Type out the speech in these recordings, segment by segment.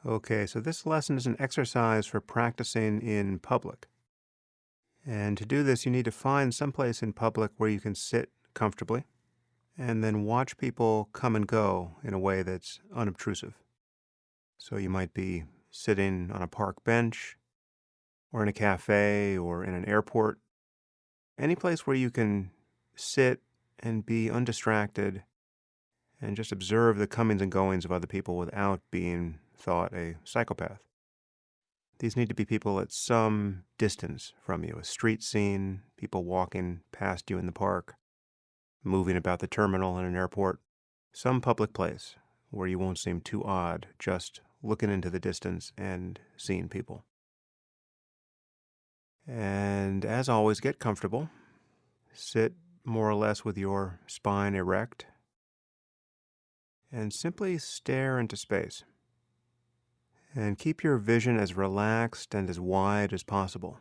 Okay, so this lesson is an exercise for practicing in public. And to do this, you need to find some place in public where you can sit comfortably and then watch people come and go in a way that's unobtrusive. So you might be sitting on a park bench or in a cafe or in an airport, any place where you can sit and be undistracted and just observe the comings and goings of other people without being thought a psychopath. These need to be people at some distance from you, a street scene, people walking past you in the park, moving about the terminal in an airport, some public place where you won't seem too odd just looking into the distance and seeing people. And as always, get comfortable. Sit more or less with your spine erect and simply stare into space. And keep your vision as relaxed and as wide as possible.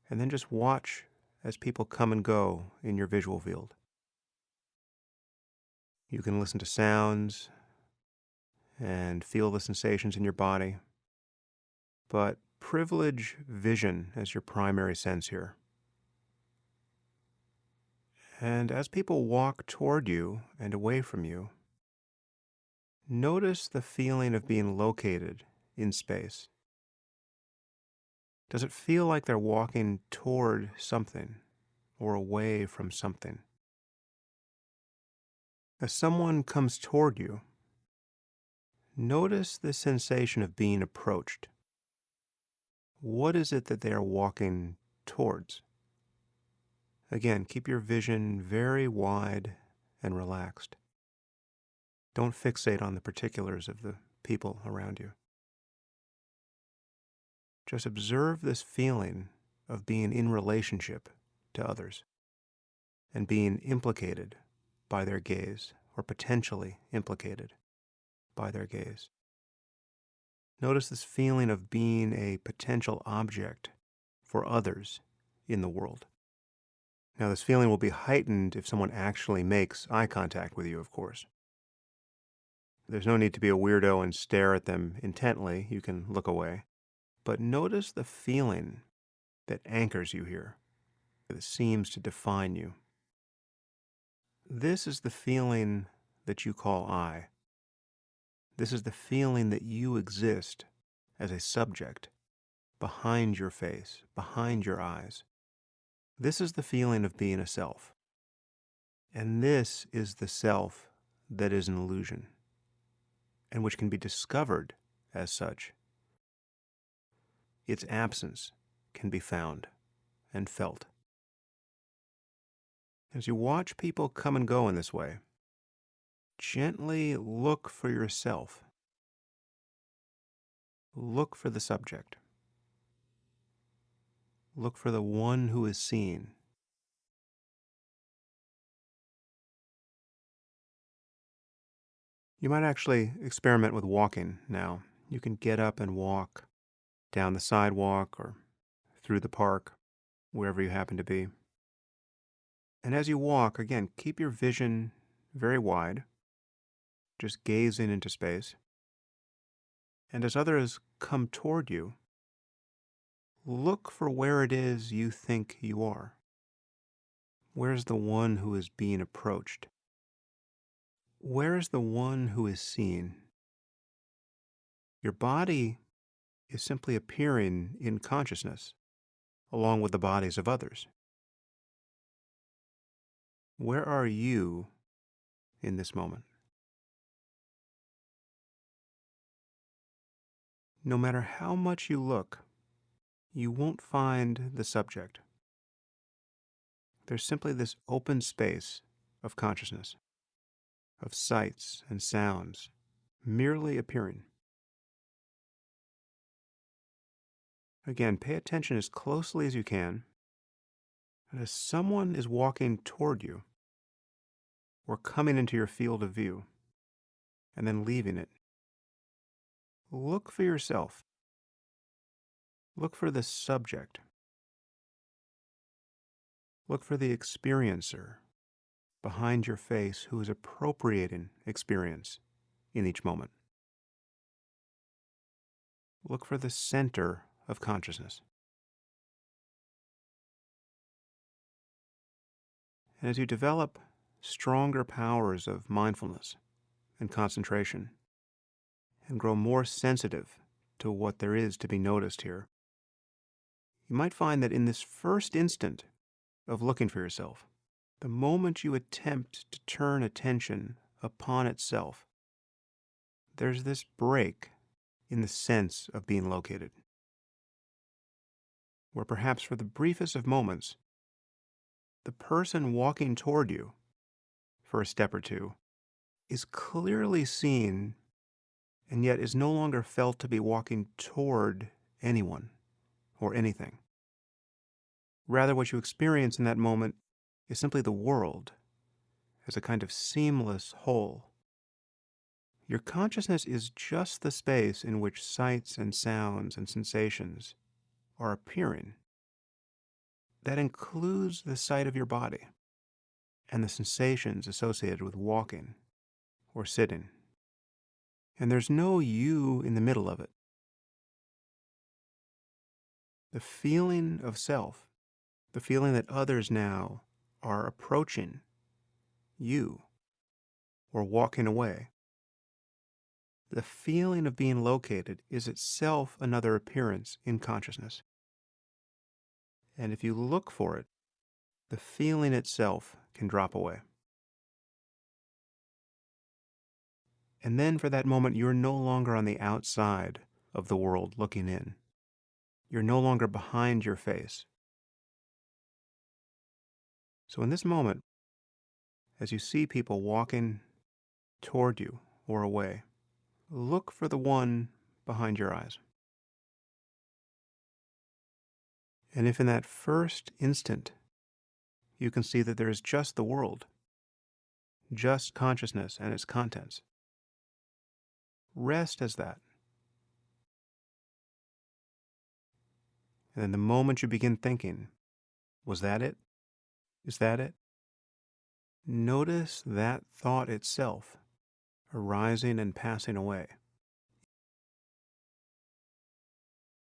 And then just watch as people come and go in your visual field. You can listen to sounds and feel the sensations in your body, but privilege vision as your primary sense here. And as people walk toward you and away from you, notice the feeling of being located in space. Does it feel like they're walking toward something or away from something? As someone comes toward you, notice the sensation of being approached. What is it that they are walking towards? Again, keep your vision very wide and relaxed. Don't fixate on the particulars of the people around you. Just observe this feeling of being in relationship to others and being implicated by their gaze or potentially implicated by their gaze. Notice this feeling of being a potential object for others in the world. Now, this feeling will be heightened if someone actually makes eye contact with you, of course. There's no need to be a weirdo and stare at them intently. You can look away. But notice the feeling that anchors you here, that seems to define you. This is the feeling that you call I. This is the feeling that you exist as a subject behind your face, behind your eyes. This is the feeling of being a self. And this is the self that is an illusion, and which can be discovered as such. Its absence can be found and felt. As you watch people come and go in this way, gently look for yourself. Look for the subject. Look for the one who is seen. You might actually experiment with walking now. You can get up and walk down the sidewalk or through the park, wherever you happen to be. And as you walk, again, keep your vision very wide, just gazing into space. And as others come toward you, look for where it is you think you are. Where's the one who is being approached? Where is the one who is seen? Your body is simply appearing in consciousness, along with the bodies of others. Where are you in this moment? No matter how much you look, you won't find the subject. There's simply this open space of consciousness, of sights and sounds, merely appearing. Again, pay attention as closely as you can. And as someone is walking toward you, or coming into your field of view, and then leaving it, look for yourself. Look for the subject. Look for the experiencer behind your face who is appropriating experience in each moment. look for the center of consciousness. And as you develop stronger powers of mindfulness and concentration, and grow more sensitive to what there is to be noticed here, you might find that in this first instant of looking for yourself, the moment you attempt to turn attention upon itself, there's this break in the sense of being located, where perhaps for the briefest of moments, the person walking toward you for a step or two is clearly seen and yet is no longer felt to be walking toward anyone or anything. Rather, what you experience in that moment is simply the world as a kind of seamless whole. Your consciousness is just the space in which sights and sounds and sensations are appearing. That includes the sight of your body and the sensations associated with walking or sitting. And there's no you in the middle of it. The feeling of self, the feeling that others now are approaching you or walking away, the feeling of being located is itself another appearance in consciousness. And if you look for it, the feeling itself can drop away. And then for that moment, you're no longer on the outside of the world looking in. You're no longer behind your face. So in this moment, as you see people walking toward you or away, look for the one behind your eyes. And if in that first instant you can see that there is just the world, just consciousness and its contents, rest as that. And then the moment you begin thinking, was that it? Is that it? Notice that thought itself arising and passing away.